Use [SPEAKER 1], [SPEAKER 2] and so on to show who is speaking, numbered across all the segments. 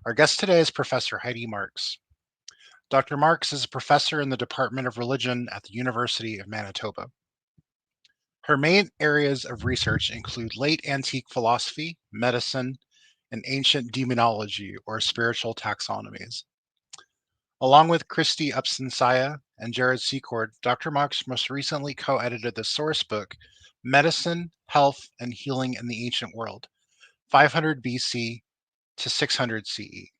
[SPEAKER 1] Our guest today is Professor Heidi Marx. Dr. Marx is a professor in the Department of Religion at the University of Manitoba. Her main areas of research include late antique philosophy, medicine, and ancient demonology or spiritual taxonomies. Along with Christy Upson-Saya and Jared Secord, Dr. Marx most recently co-edited the source book, Medicine, Health, and Healing in the Ancient World, 500 BC to 600 CE.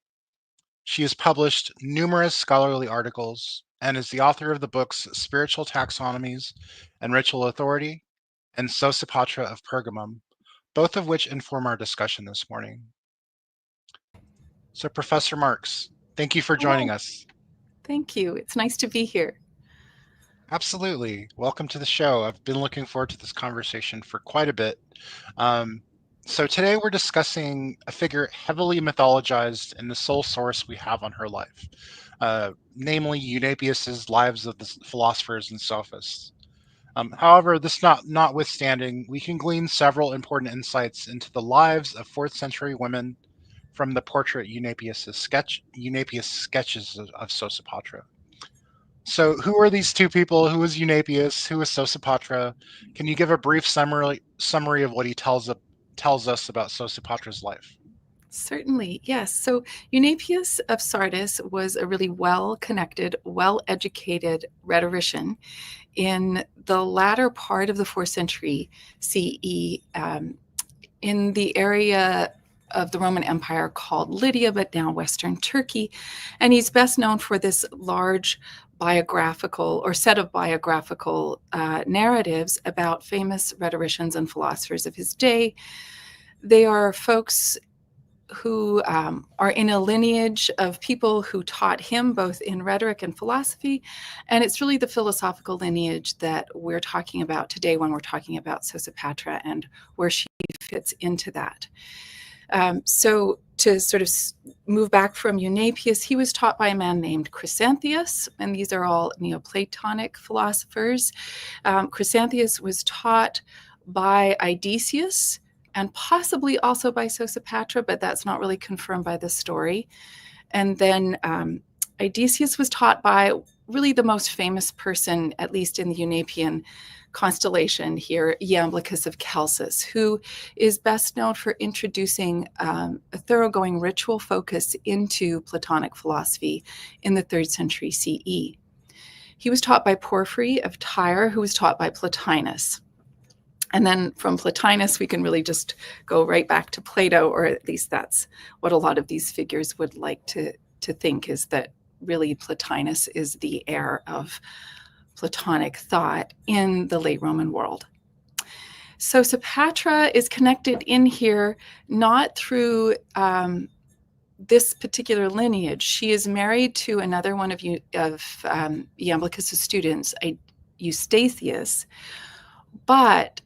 [SPEAKER 1] She has published numerous scholarly articles and is the author of the books Spiritual Taxonomies and Ritual Authority and Sosipatra of Pergamum, both of which inform our discussion this morning. So, Professor Marx, thank you for joining us.
[SPEAKER 2] Thank you. It's nice to be here.
[SPEAKER 1] Absolutely. Welcome to the show. I've been looking forward to this conversation for quite a bit. So today we're discussing a figure heavily mythologized in the sole source we have on her life, namely Eunapius's Lives of the Philosophers and Sophists. However, this notwithstanding, we can glean several important insights into the lives of 4th century women from the portrait Eunapius sketches of Sosipatra. So who are these two people? Who is Eunapius? Who is Sosipatra? Can you give a brief summary of what he tells us about Sosipatra's life?
[SPEAKER 2] Certainly, yes. So Eunapius of Sardis was a really well-connected, well-educated rhetorician in the latter part of the 4th century CE, in the area of the Roman Empire called Lydia, but now Western Turkey. And he's best known for this large biographical or set of biographical narratives about famous rhetoricians and philosophers of his day. They are folks who are in a lineage of people who taught him both in rhetoric and philosophy. And it's really the philosophical lineage that we're talking about today when we're talking about Sosipatra and where she fits into that. So to sort of move back from Eunapius, he was taught by a man named Chrysantheus, and these are all Neoplatonic philosophers. Chrysantheus was taught by Odysseus, and possibly also by Sosipatra, but that's not really confirmed by the story. And then Odysseus was taught by really the most famous person, at least in the Eunapian constellation here, Iamblichus of Chalcis, who is best known for introducing a thoroughgoing ritual focus into Platonic philosophy in the 3rd century CE. He was taught by Porphyry of Tyre, who was taught by Plotinus. And then from Plotinus, we can really just go right back to Plato, or at least that's what a lot of these figures would like to think, is that really Plotinus is the heir of Platonic thought in the late Roman world. Sosipatra is connected in here not through this particular lineage. She is married to another one of Iamblichus' students, Eustathius, but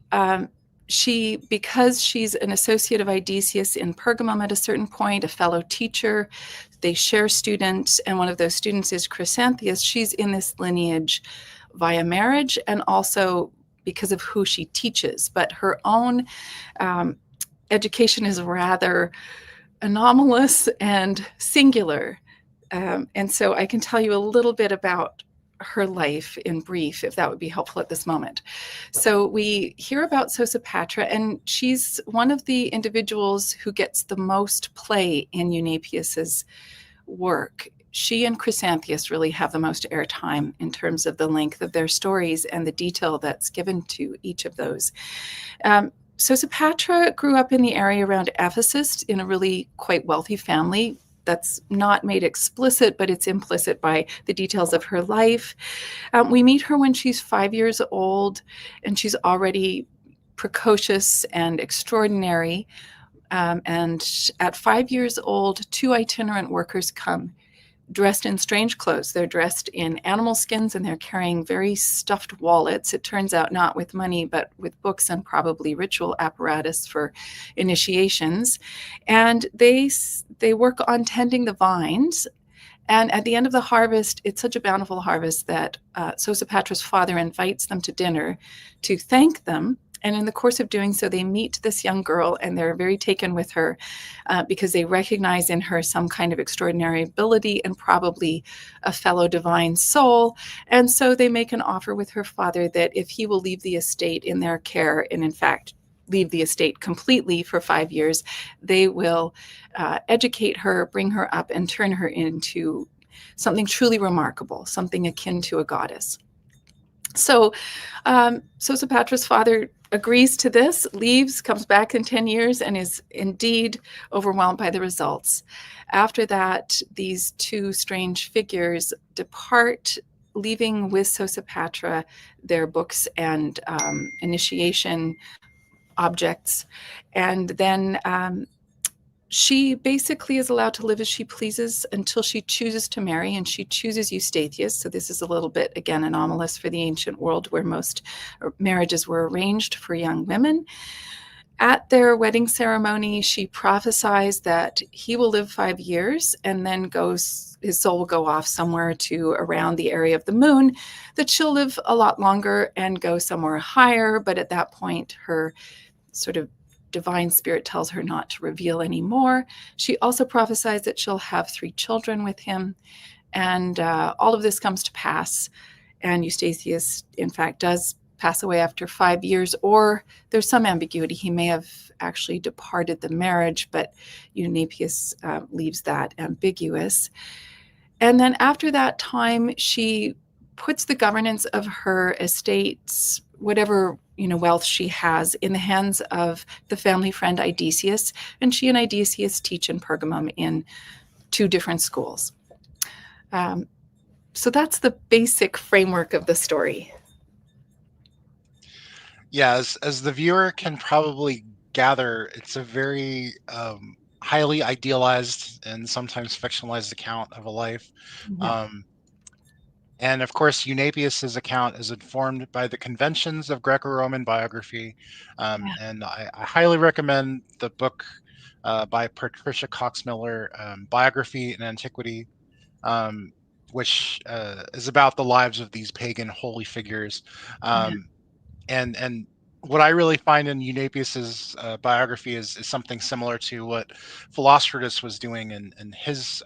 [SPEAKER 2] because she's an associate of Odysseus in Pergamum at a certain point, a fellow teacher, they share students, and one of those students is Chrysantheus. She's in this lineage via marriage and also because of who she teaches. But her own education is rather anomalous and singular. And so I can tell you a little bit about her life in brief, if that would be helpful at this moment. So we hear about Sosipatra, and she's one of the individuals who gets the most play in Eunapius's work. She and Chrysantheus really have the most airtime in terms of the length of their stories and the detail that's given to each of those. Sosipatra grew up in the area around Ephesus in a really quite wealthy family. That's not made explicit, but it's implicit by the details of her life. We meet her when she's 5 years old, and she's already precocious and extraordinary. And at 5 years old, 2 itinerant workers come dressed in strange clothes. They're dressed in animal skins, and they're carrying very stuffed wallets. It turns out not with money, but with books and probably ritual apparatus for initiations. And they work on tending the vines. And at the end of the harvest, it's such a bountiful harvest that Sosipatra's father invites them to dinner to thank them And in the course of doing so, they meet this young girl, and they're very taken with her because they recognize in her some kind of extraordinary ability and probably a fellow divine soul. And so they make an offer with her father that if he will leave the estate in their care, and in fact, leave the estate completely for 5 years, they will educate her, bring her up, and turn her into something truly remarkable, something akin to a goddess. So Sosipatra's father agrees to this, leaves, comes back in 10 years, and is indeed overwhelmed by the results. After that, these two strange figures depart, leaving with Sosipatra their books and initiation objects. And then she basically is allowed to live as she pleases until she chooses to marry, and she chooses Eustathius. So this is a little bit, again, anomalous for the ancient world, where most marriages were arranged for young women. At their wedding ceremony, she prophesies that he will live 5 years and then his soul will go off somewhere to around the area of the moon, that she'll live a lot longer and go somewhere higher. But at that point, her sort of divine spirit tells her not to reveal anymore. She also prophesies that she'll have 3 children with him. And all of this comes to pass. And Eustathius, in fact, does pass away after 5 years, or there's some ambiguity. He may have actually departed the marriage, but Eunapius leaves that ambiguous. And then after that time, she puts the governance of her estates, whatever wealth she has, in the hands of the family friend Idesius, and she and Idesius teach in Pergamum in 2 different schools. So that's the basic framework of the story.
[SPEAKER 1] Yeah, as the viewer can probably gather, it's a very highly idealized and sometimes fictionalized account of a life.
[SPEAKER 2] Yeah.
[SPEAKER 1] And of course, Eunapius's account is informed by the conventions of Greco-Roman biography. And I highly recommend the book by Patricia Cox-Miller, Biography and Antiquity, which is about the lives of these pagan holy figures. And what I really find in Eunapius's biography is something similar to what Philostratus was doing in his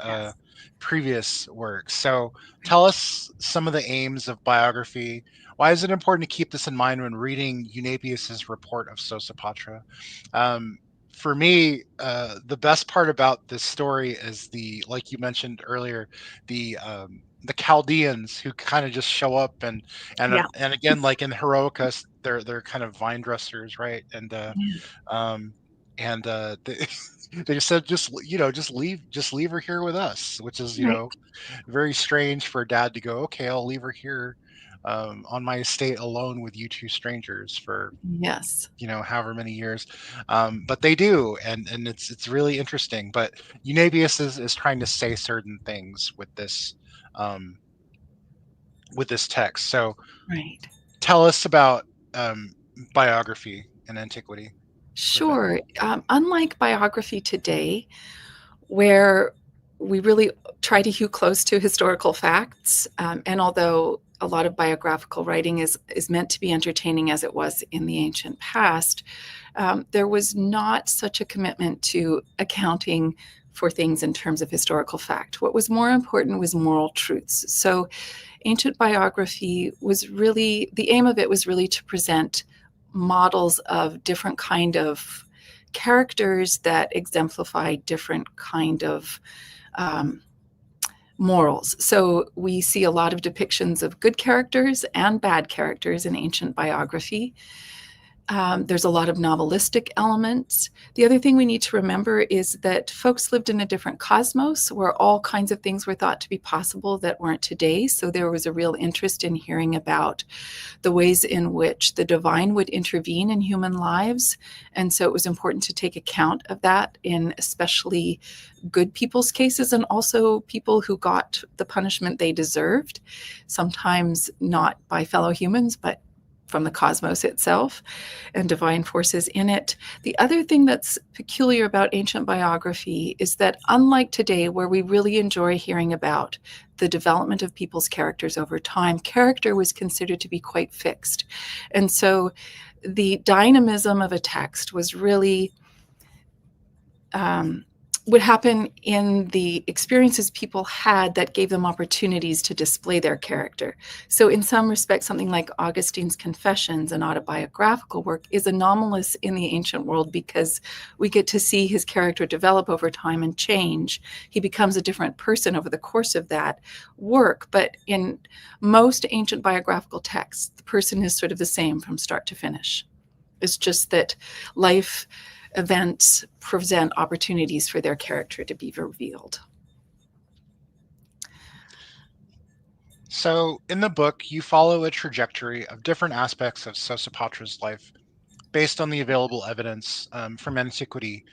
[SPEAKER 1] previous works. So tell us some of the aims of biography. Why is it important to keep this in mind when reading Eunapius's report of Sosipatra? For me, the best part about this story is like you mentioned earlier, the Chaldeans who kind of just show up and again, like in Heroicus, they're kind of vine dressers, right? And they, they said just leave her here with us, which is very strange for a dad to go, okay, I'll leave her here on my estate alone with you 2 strangers for
[SPEAKER 2] Yes.
[SPEAKER 1] however many years, but they do, and it's really interesting. But Eunapius is trying to say certain things um, with this text. So
[SPEAKER 2] Right.
[SPEAKER 1] tell us about biography in antiquity.
[SPEAKER 2] Sure. Unlike biography today, where we really try to hew close to historical facts, and although a lot of biographical writing is meant to be entertaining as it was in the ancient past, there was not such a commitment to accounting for things in terms of historical fact. What was more important was moral truths. So ancient biography was really, the aim of it was really to present models of different kind of characters that exemplify different kind of morals. So we see a lot of depictions of good characters and bad characters in ancient biography. There's a lot of novelistic elements. The other thing we need to remember is that folks lived in a different cosmos where all kinds of things were thought to be possible that weren't today. So there was a real interest in hearing about the ways in which the divine would intervene in human lives. And so it was important to take account of that in especially good people's cases, and also people who got the punishment they deserved, sometimes not by fellow humans, but from the cosmos itself and divine forces in it. The other thing that's peculiar about ancient biography is that, unlike today, where we really enjoy hearing about the development of people's characters over time, character was considered to be quite fixed. And so the dynamism of a text was really would happen in the experiences people had that gave them opportunities to display their character. So in some respects, something like Augustine's Confessions, an autobiographical work, is anomalous in the ancient world because we get to see his character develop over time and change. He becomes a different person over the course of that work. But in most ancient biographical texts, the person is sort of the same from start to finish. It's just that life events present opportunities for their character to be revealed.
[SPEAKER 1] So, in the book, you follow a trajectory of different aspects of Sosipatra's life based on the available evidence from antiquity,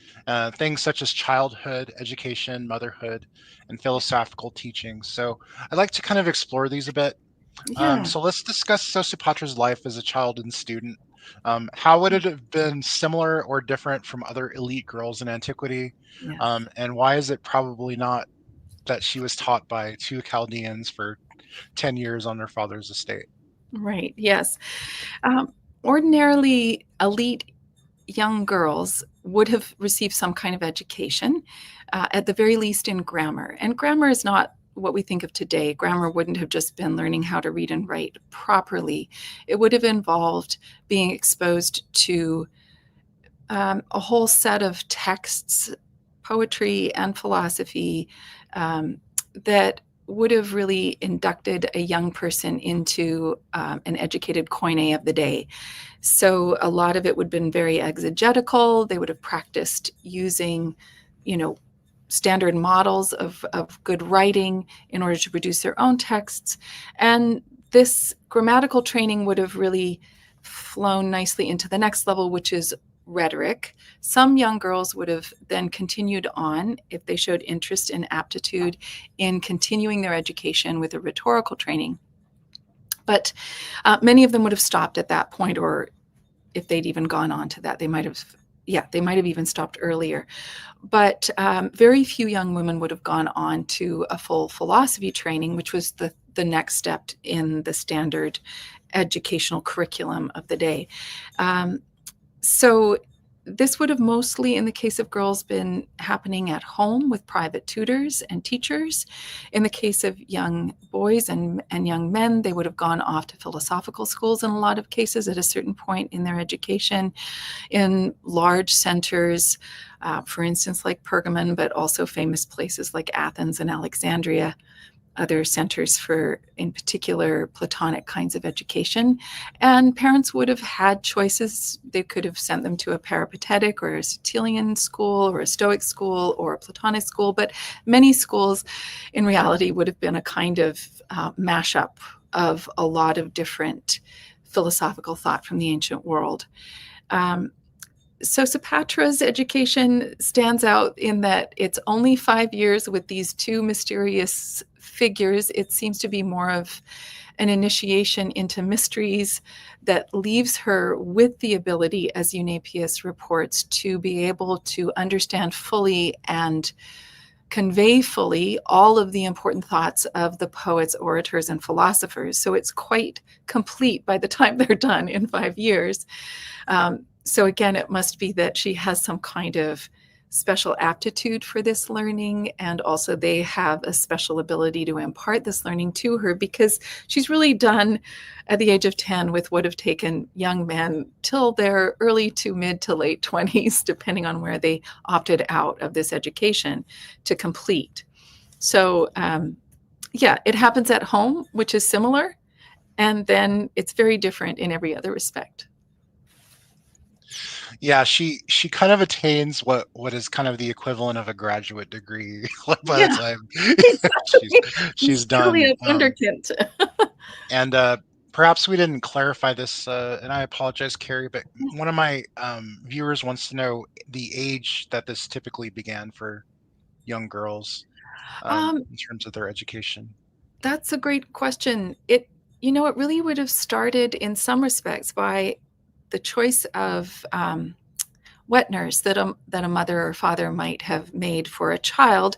[SPEAKER 1] things such as childhood, education, motherhood, and philosophical teachings. So, I'd like to kind of explore these a bit.
[SPEAKER 2] Yeah.
[SPEAKER 1] So, let's discuss Sosipatra's life as a child and student. How would it have been similar or different from other elite girls in antiquity?
[SPEAKER 2] Yes.
[SPEAKER 1] And why is it probably not that she was taught by two Chaldeans for 10 years on their father's estate?
[SPEAKER 2] Right. Yes. Um, Ordinarily, elite young girls would have received some kind of education, at the very least in grammar. And grammar is not what we think of today. Grammar wouldn't have just been learning how to read and write properly. It would have involved being exposed to a whole set of texts, poetry and philosophy, that would have really inducted a young person into an educated koine of the day. So a lot of it would have been very exegetical. They would have practiced using, you know, standard models of good writing in order to produce their own texts. And this grammatical training would have really flown nicely into the next level, which is rhetoric. Some young girls would have then continued on, if they showed interest and aptitude, in continuing their education with a rhetorical training. But many of them would have stopped at that point, or if they'd even gone on to that, they might have even stopped earlier. But very few young women would have gone on to a full philosophy training, which was the next step in the standard educational curriculum of the day. So this would have mostly, in the case of girls, been happening at home with private tutors and teachers. In the case of young boys and young men, they would have gone off to philosophical schools in a lot of cases at a certain point in their education, in large centers, for instance, like Pergamum, but also famous places like Athens and Alexandria, other centers for, in particular, Platonic kinds of education. And parents would have had choices. They could have sent them to a peripatetic or a Cetilian school or a Stoic school or a Platonic school, but many schools in reality would have been a kind of mashup of a lot of different philosophical thought from the ancient world. Sosipatra's education stands out in that it's only 5 years with these two mysterious figures. It seems to be more of an initiation into mysteries that leaves her with the ability, as Eunapius reports, to be able to understand fully and convey fully all of the important thoughts of the poets, orators, and philosophers. So it's quite complete by the time they're done in 5 years. So again, it must be that she has some kind of special aptitude for this learning, and also they have a special ability to impart this learning to her, because she's really done at the age of 10 with what have taken young men till their early to mid to late 20s, depending on where they opted out of this education, to complete. So yeah, it happens at home, which is similar, and then it's very different in every other respect.
[SPEAKER 1] Yeah, she kind of attains what is kind of the equivalent of a graduate degree like by the
[SPEAKER 2] Yeah,
[SPEAKER 1] time she's
[SPEAKER 2] exactly.
[SPEAKER 1] she's
[SPEAKER 2] Truly
[SPEAKER 1] done.
[SPEAKER 2] a wonderkind.
[SPEAKER 1] And perhaps we didn't clarify this, and I apologize, Carrie, but one of my viewers wants to know the age that this typically began for young girls
[SPEAKER 2] Um,
[SPEAKER 1] in terms of their education.
[SPEAKER 2] that's a great question. It really would have started in some respects by the choice of wet nurse that a mother or father might have made for a child,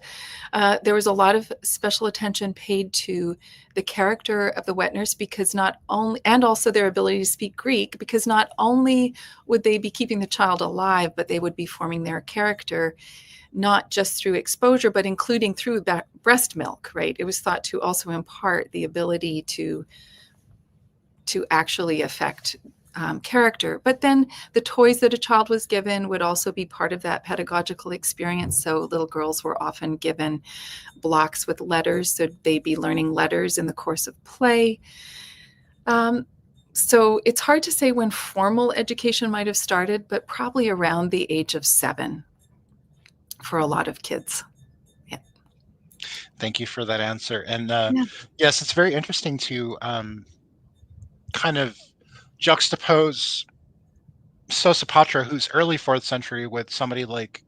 [SPEAKER 2] there was a lot of special attention paid to the character of the wet nurse, because not only, and also their ability to speak Greek, because not only would they be keeping the child alive, but they would be forming their character, not just through exposure, but including through that breast milk, right? It was thought to also impart the ability to actually affect character. But then the toys that a child was given would also be part of that pedagogical experience. So little girls were often given blocks with letters, so they'd be learning letters in the course of play. So it's hard to say when formal education might have started, but probably around the age of 7 for a lot of kids. Yeah.
[SPEAKER 1] Thank you for that answer. And
[SPEAKER 2] Yeah.
[SPEAKER 1] yes, it's very interesting to kind of juxtapose Sosipatra, who's early 4th century, with somebody like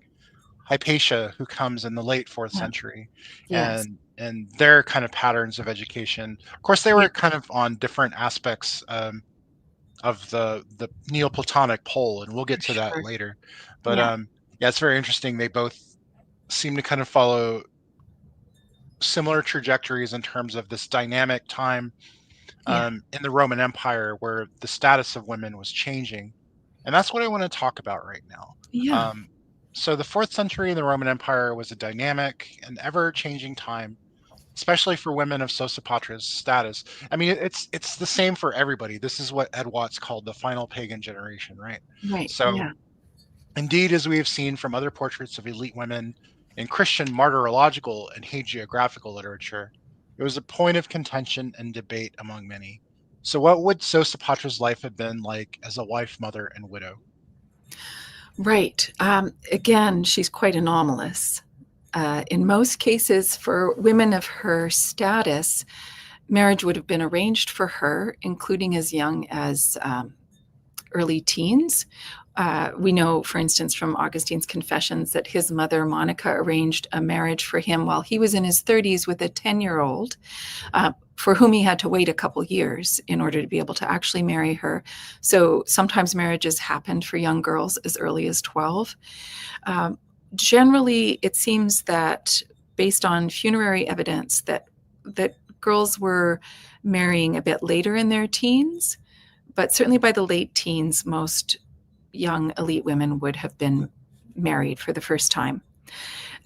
[SPEAKER 1] Hypatia, who comes in the late 4th
[SPEAKER 2] Yeah.
[SPEAKER 1] century,
[SPEAKER 2] Yes.
[SPEAKER 1] and their kind of patterns of education. Of course, they
[SPEAKER 2] Yeah.
[SPEAKER 1] were kind of on different aspects of the Neoplatonic pole, and we'll get
[SPEAKER 2] For
[SPEAKER 1] to that
[SPEAKER 2] sure.
[SPEAKER 1] later. But
[SPEAKER 2] Yeah.
[SPEAKER 1] yeah, it's very interesting. They both seem to kind of follow similar trajectories in terms of this dynamic time
[SPEAKER 2] Yeah.
[SPEAKER 1] in the Roman Empire where the status of women was changing. And that's what I want to talk about right now.
[SPEAKER 2] Yeah.
[SPEAKER 1] Um, so the 4th century in the Roman Empire was a dynamic and ever-changing time, especially for women of Sosipatra's status. I mean, it's the same for everybody. This is what Ed Watts called the final pagan generation, right?
[SPEAKER 2] Right.
[SPEAKER 1] So
[SPEAKER 2] Yeah.
[SPEAKER 1] indeed, as we have seen from other portraits of elite women in Christian martyrological and hagiographical literature, it was a point of contention and debate among many. So, what would Sosipatra's life have been like as a wife, mother, and widow?
[SPEAKER 2] Right. Again, she's quite anomalous. In most cases, for women of her status, marriage would have been arranged for her, including as young as early teens. We know, for instance, from Augustine's Confessions that his mother, Monica, arranged a marriage for him while he was in his 30s with a 10-year-old, for whom he had to wait a couple years in order to be able to actually marry her. So sometimes marriages happened for young girls as early as 12. Um, Generally, it seems that based on funerary evidence that girls were marrying a bit later in their teens, but certainly by the late teens, most young elite women would have been married for the first time.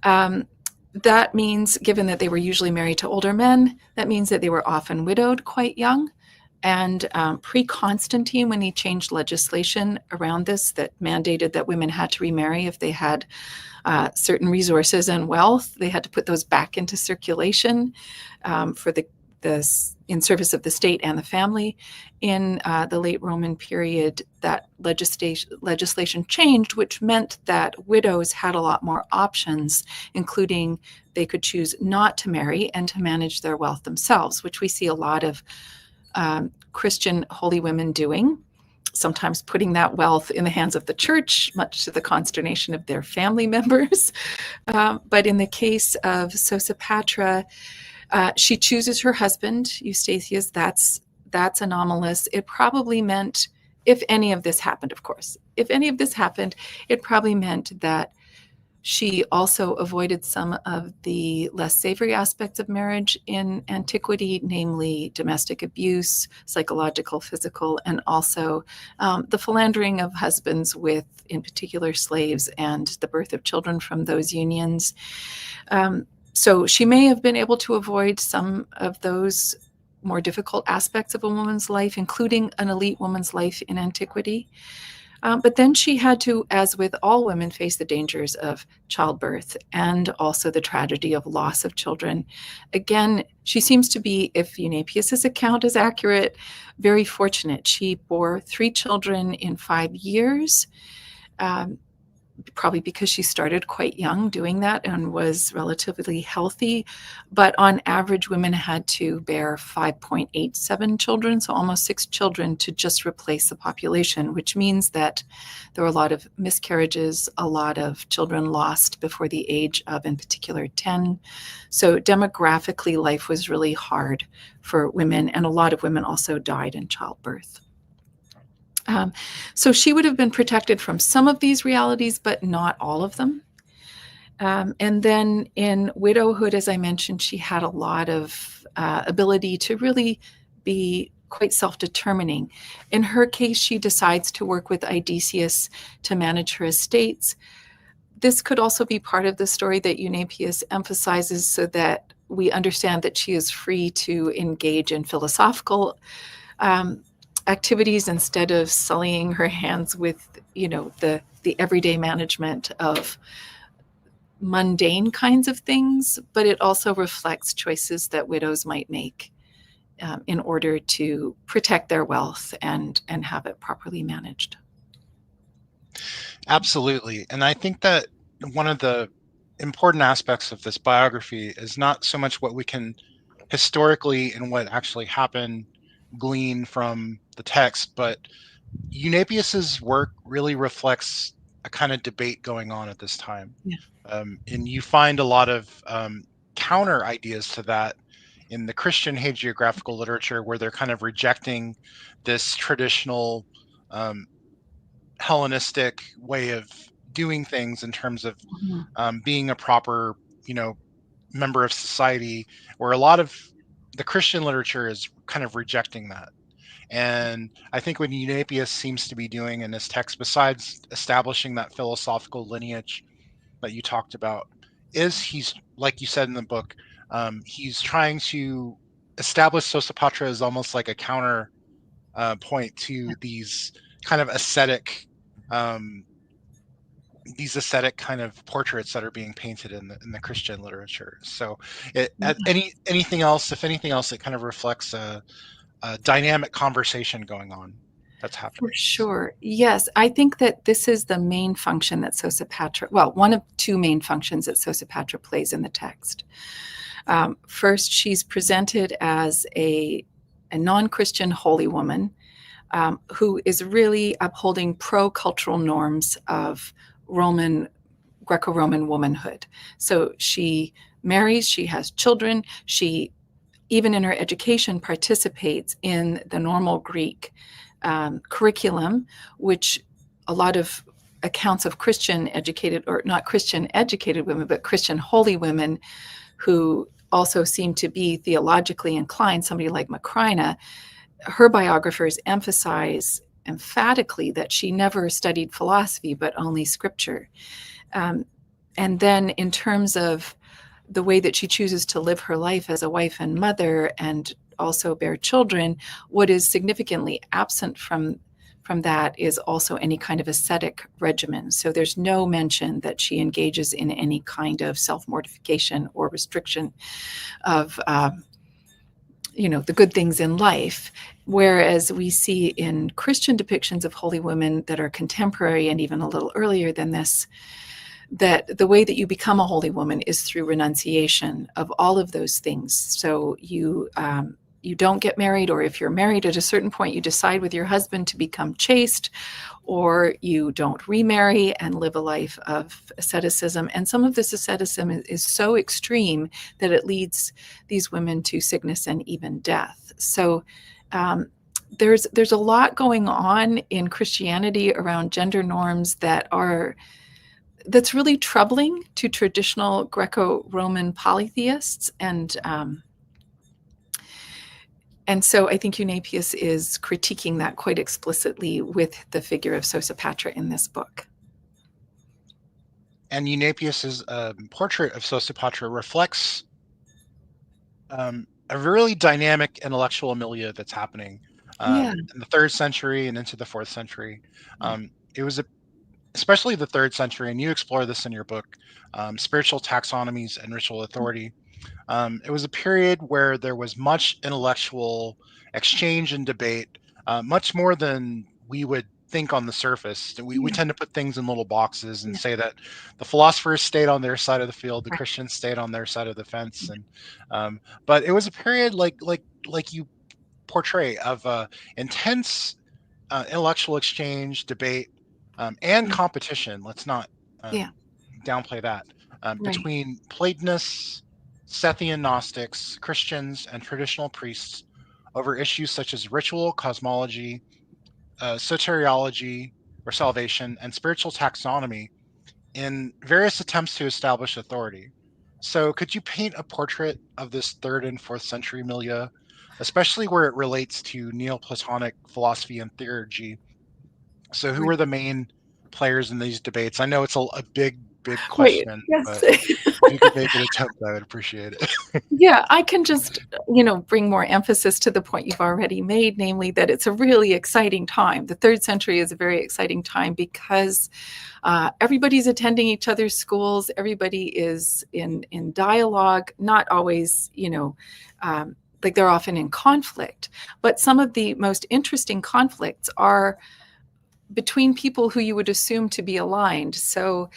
[SPEAKER 2] Um, that means, given that they were usually married to older men, that means that they were often widowed quite young. And pre-Constantine, when he changed legislation around this that mandated that women had to remarry if they had certain resources and wealth, they had to put those back into circulation for the in service of the state and the family. In the late Roman period, that legislation changed, which meant that widows had a lot more options, including they could choose not to marry and to manage their wealth themselves, which we see a lot of Christian holy women doing, sometimes putting that wealth in the hands of the church, much to the consternation of their family members. But in the case of Sosipatra, she chooses her husband, Eustathius. That's anomalous. It probably meant, if any of this happened, of course, if any of this happened, it probably meant that she also avoided some of the less savory aspects of marriage in antiquity, namely domestic abuse, psychological, physical, and also the philandering of husbands with, in particular, slaves and the birth of children from those unions. So she may have been able to avoid some of those more difficult aspects of a woman's life, including an elite woman's life in antiquity. But then she had to, as with all women, face the dangers of childbirth and also the tragedy of loss of children. Again, she seems to be, if Eunapius's account is accurate, very fortunate. She bore 3 children in 5 years. Probably because she started quite young doing that and was relatively healthy. But on average, women had to bear 5.87 children, so almost 6 children to just replace the population, which means that there were a lot of miscarriages, a lot of children lost before the age of, in particular, 10. So demographically, life was really hard for women, and a lot of women also died in childbirth. Um, so she would have been protected from some of these realities, but not all of them. And then in widowhood, as I mentioned, she had a lot of ability to really be quite self-determining. In her case, she decides to work with Odysseus to manage her estates. This could also be part of the story that Eunapius emphasizes so that we understand that she is free to engage in philosophical um, activities instead of sullying her hands with, the everyday management of mundane kinds of things, but it also reflects choices that widows might make in order to protect their wealth and have it properly managed.
[SPEAKER 1] Absolutely. And I think that one of the important aspects of this biography is not so much what we can historically and what actually happened glean from the text, but Eunapius's work really reflects a kind of debate going on at this time.
[SPEAKER 2] Yeah.
[SPEAKER 1] And you find a lot of counter ideas to that in the Christian hagiographical literature, where they're kind of rejecting this traditional um, Hellenistic way of doing things in terms of
[SPEAKER 2] Mhm.
[SPEAKER 1] being a proper, you know, member of society, where a lot of the Christian literature is kind of rejecting that. And I think what Eunapius seems to be doing in his text, besides establishing that philosophical lineage that you talked about, is he's, like you said in the book, he's trying to establish Sosipatra as almost like a counter point to kind of ascetic um, these ascetic kind of portraits that are being painted in the Christian literature. So, anything else, if anything else, it kind of reflects a dynamic conversation going on that's
[SPEAKER 2] For
[SPEAKER 1] happening.
[SPEAKER 2] sure. Yes, I think that this is the main function that Sosipatra, well, one of two main functions that Sosipatra plays in the text. First, she's presented as a non Christian holy woman who is really upholding pro cultural norms of Roman, Greco Roman womanhood. So she marries, she has children, she, even in her education, participates in the normal Greek curriculum, which a lot of accounts of Christian educated, or not Christian educated women, but Christian holy women who also seem to be theologically inclined, somebody like Macrina, her biographers emphasize emphatically that she never studied philosophy, but only scripture. Um, and then, in terms of the way that she chooses to live her life as a wife and mother and also bear children, what is significantly absent from that is also any kind of ascetic regimen. So there's no mention that she engages in any kind of self-mortification or restriction of the good things in life. Whereas we see in Christian depictions of holy women that are contemporary and even a little earlier than this, that the way that you become a holy woman is through renunciation of all of those things. So you don't get married, or if you're married at a certain point, you decide with your husband to become chaste, or you don't remarry and live a life of asceticism. And some of this asceticism is so extreme that it leads these women to sickness and even death. So there's a lot going on in Christianity around gender norms that's really troubling to traditional Greco-Roman polytheists, and so I think Eunapius is critiquing that quite explicitly with the figure of Sosipatra in this book.
[SPEAKER 1] And Eunapius's portrait of Sosipatra reflects a really dynamic intellectual milieu that's happening
[SPEAKER 2] Yeah,
[SPEAKER 1] in the third century and into the fourth century.
[SPEAKER 2] yeah,
[SPEAKER 1] It was especially the third century, and you explore this in your book, Spiritual Taxonomies and Ritual Authority. It was a period where there was much intellectual exchange and debate, much more than we would think on the surface. We
[SPEAKER 2] yeah,
[SPEAKER 1] tend to put things in little boxes and
[SPEAKER 2] yeah,
[SPEAKER 1] say that the philosophers stayed on their side of the field, the
[SPEAKER 2] right,
[SPEAKER 1] Christians stayed on their side of the fence, and but it was a period like you portray of intense intellectual exchange, debate, and
[SPEAKER 2] yeah,
[SPEAKER 1] competition. Let's not
[SPEAKER 2] yeah,
[SPEAKER 1] um, downplay that
[SPEAKER 2] right,
[SPEAKER 1] between Platonists, Sethian Gnostics, Christians, and traditional priests over issues such as ritual, cosmology, soteriology or salvation, and spiritual taxonomy in various attempts to establish authority. So, could you paint a portrait of this third and fourth century milieu, especially where it relates to Neoplatonic philosophy and theurgy? So, who were the main players in these debates? I know it's a big, big
[SPEAKER 2] Right.
[SPEAKER 1] question,
[SPEAKER 2] Yes.
[SPEAKER 1] but if you could make an attempt, I would appreciate it.
[SPEAKER 2] Yeah, I can just, bring more emphasis to the point you've already made, namely that it's a really exciting time. The third century is a very exciting time because everybody's attending each other's schools. Everybody is in dialogue, not always, like they're often in conflict. But some of the most interesting conflicts are between people who you would assume to be aligned. So,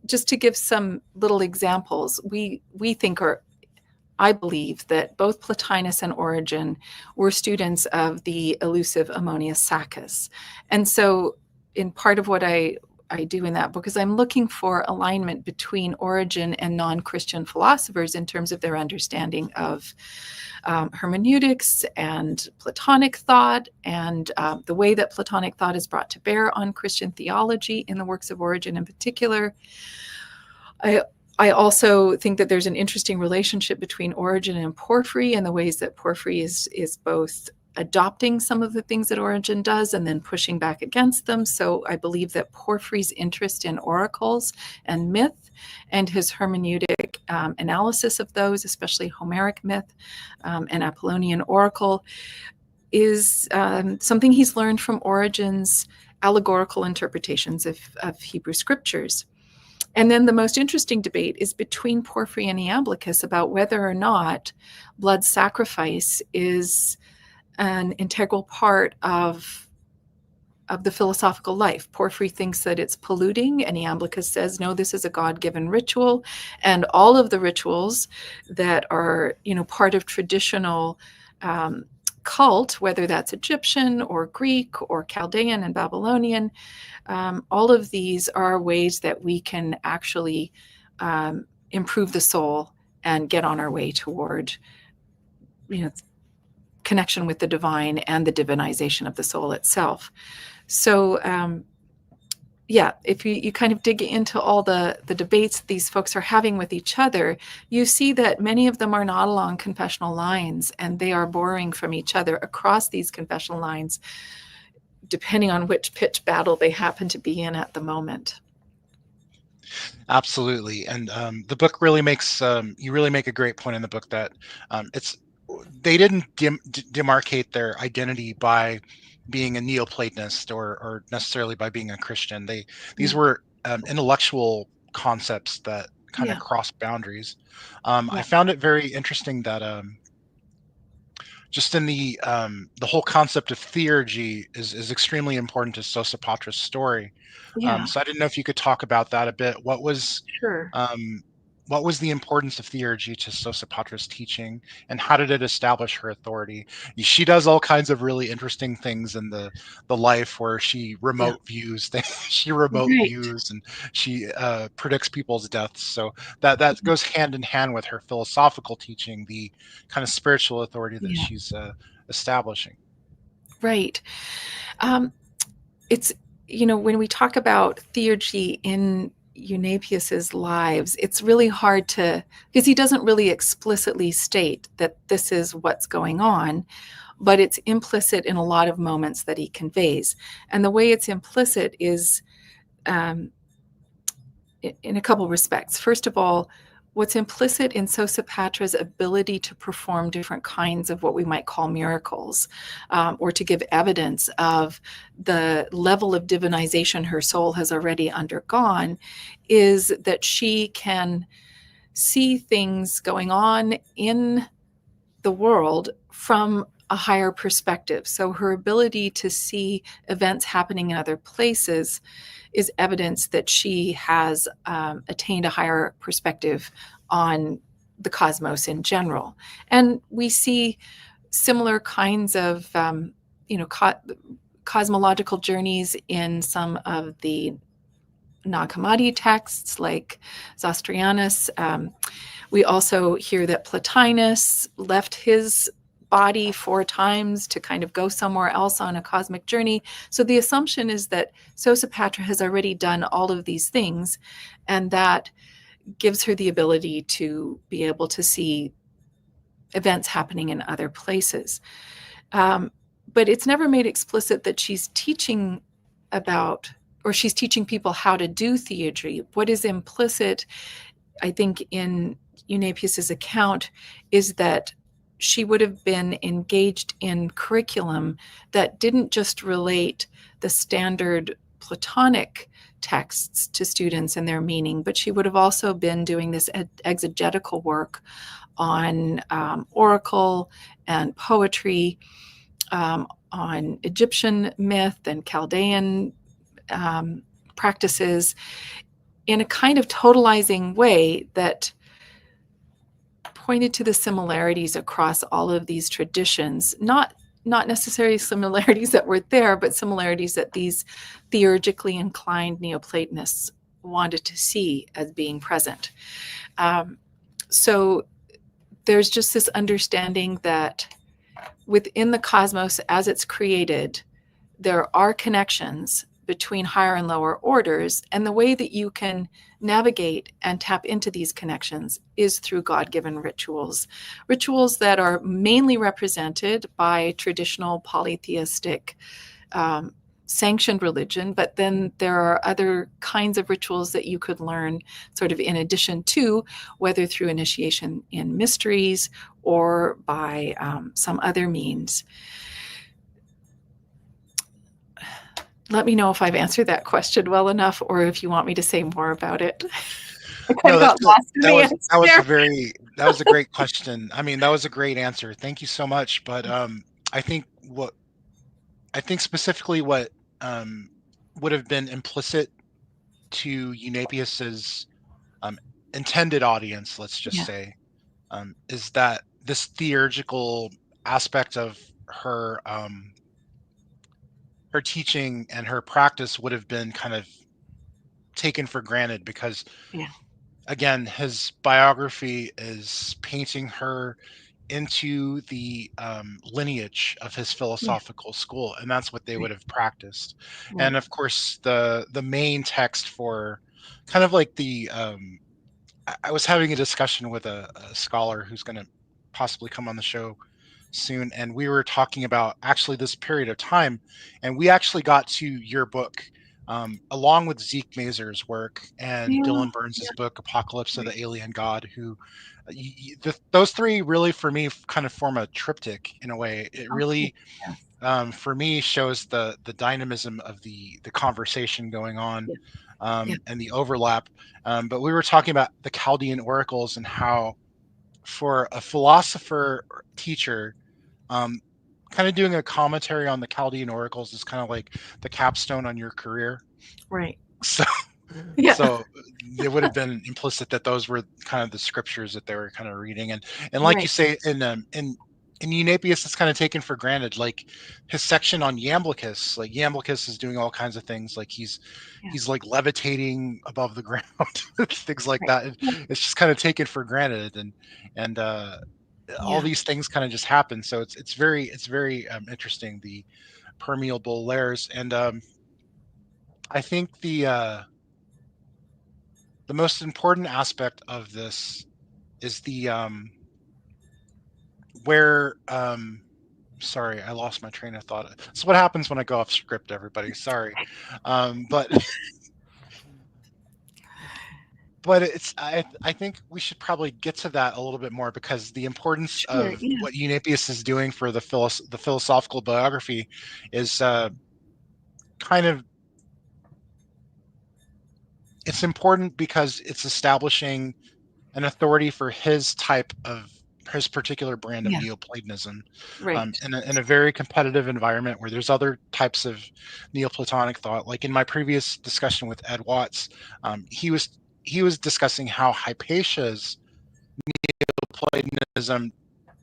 [SPEAKER 2] just to give some little examples, we think, or I believe, that both Plotinus and Origen were students of the elusive Ammonius Saccas. And so, in part of what I do in that book is I'm looking for alignment between Origen and non-Christian philosophers in terms of their understanding of hermeneutics and Platonic thought, and the way that Platonic thought is brought to bear on Christian theology in the works of Origen in particular. I also think that there's an interesting relationship between Origen and Porphyry, and the ways that Porphyry is both adopting some of the things that Origen does and then pushing back against them. So I believe that Porphyry's interest in oracles and myth and his hermeneutic analysis of those, especially Homeric myth and Apollonian oracle, is something he's learned from Origen's allegorical interpretations of Hebrew scriptures. And then the most interesting debate is between Porphyry and Iamblichus about whether or not blood sacrifice is an integral part of the philosophical life. Porphyry thinks that it's polluting, and Iamblichus says, no, this is a God-given ritual. And all of the rituals that are, part of traditional cult, whether that's Egyptian or Greek or Chaldean and Babylonian, all of these are ways that we can actually improve the soul and get on our way toward, connection with the divine and the divinization of the soul itself. So, if you kind of dig into all the debates these folks are having with each other, you see that many of them are not along confessional lines, and they are borrowing from each other across these confessional lines, depending on which pitch battle they happen to be in at the moment.
[SPEAKER 1] Absolutely, and the book really makes you really make a great point in the book that it's they didn't demarcate their identity by being a Neoplatonist or necessarily by being a Christian. These
[SPEAKER 2] Yeah.
[SPEAKER 1] were intellectual concepts that kind of
[SPEAKER 2] Yeah.
[SPEAKER 1] cross boundaries. I
[SPEAKER 2] Yeah.
[SPEAKER 1] found it very interesting that just in the whole concept of theurgy is extremely important to Sosipatra's story.
[SPEAKER 2] Yeah.
[SPEAKER 1] So I didn't know if you could talk about that a bit.
[SPEAKER 2] Sure.
[SPEAKER 1] Um, what was the importance of theurgy to Sosipatra's teaching, and how did it establish her authority? She does all kinds of really interesting things in the life where she
[SPEAKER 2] Yeah.
[SPEAKER 1] remote views things. She remote
[SPEAKER 2] Right.
[SPEAKER 1] views and she predicts people's deaths. So that goes hand in hand with her philosophical teaching, the kind of spiritual authority that
[SPEAKER 2] Yeah.
[SPEAKER 1] she's establishing.
[SPEAKER 2] Right. Um, it's, when we talk about theurgy in Eunapius's lives, it's really hard because he doesn't really explicitly state that this is what's going on, but it's implicit in a lot of moments that he conveys. And the way it's implicit is um, in a couple respects. First of all, what's implicit in Sosipatra's ability to perform different kinds of what we might call miracles, or to give evidence of the level of divinization her soul has already undergone, is that she can see things going on in the world from a higher perspective. So her ability to see events happening in other places is evidence that she has attained a higher perspective on the cosmos in general. And we see similar kinds of, cosmological journeys in some of the Nag Hammadi texts like Zostrianus. We also hear that Plotinus left his body 4 times to kind of go somewhere else on a cosmic journey. So the assumption is that Sosipatra has already done all of these things, and that gives her the ability to be able to see events happening in other places. But it's never made explicit that she's teaching about, or she's teaching people how to do theurgy. What is implicit, I think, in Eunapius's account is that she would have been engaged in curriculum that didn't just relate the standard Platonic texts to students and their meaning, but she would have also been doing this exegetical work on oracle and poetry, on Egyptian myth and Chaldean practices, in a kind of totalizing way that pointed to the similarities across all of these traditions, not necessarily similarities that were there, but similarities that these theurgically inclined Neoplatonists wanted to see as being present. So there's just this understanding that within the cosmos as it's created, there are connections between higher and lower orders, and the way that you can navigate and tap into these connections is through God-given rituals that are mainly represented by traditional polytheistic sanctioned religion, but then there are other kinds of rituals that you could learn sort of in addition to, whether through initiation in mysteries or by some other means. Let me know if I've answered that question well enough, or if you want me to say more about it.
[SPEAKER 1] No, that was a great question. I mean, that was a great answer. Thank you so much. But I think specifically what would have been implicit to Eunapius's intended audience, let's just say, is that this theurgical aspect of her her teaching and her practice would have been kind of taken for granted because, again, his biography is painting her into the lineage of his philosophical school, and that's what they would have practiced. And of course, the main text for kind of like the I was having a discussion with a scholar who's going to possibly come on the show soon, and we were talking about actually this period of time, and we actually got to your book along with Zeke Mazur's work and Dylan Burns's book Apocalypse of the Alien God, who those three really for me kind of form a triptych in a way. It really for me shows the dynamism of the conversation going on and the overlap. But we were talking about the Chaldean oracles and how for a philosopher teacher, kind of doing a commentary on the Chaldean oracles is kind of like the capstone on your career.
[SPEAKER 2] Right.
[SPEAKER 1] So, so it would have been implicit that those were kind of the scriptures that they were kind of reading, and like you say, in Eunapius, it's kind of taken for granted. Like his section on Iamblichus, like Iamblichus is doing all kinds of things. Like he's like levitating above the ground, things like that. It's just kind of taken for granted, and all these things kind of just happen. So it's very interesting, the permeable layers, and I think the most important aspect of this is the where sorry, I lost my train of thought. It's what happens when I go off script, everybody. Sorry. But it's I think we should probably get to that a little bit more, because the importance of what Eunapius is doing for the philosophical biography is kind of, it's important because it's establishing an authority for his particular brand of Neoplatonism, in a very competitive environment where there's other types of Neoplatonic thought. Like in my previous discussion with Ed Watts, he was discussing how Hypatia's Neoplatonism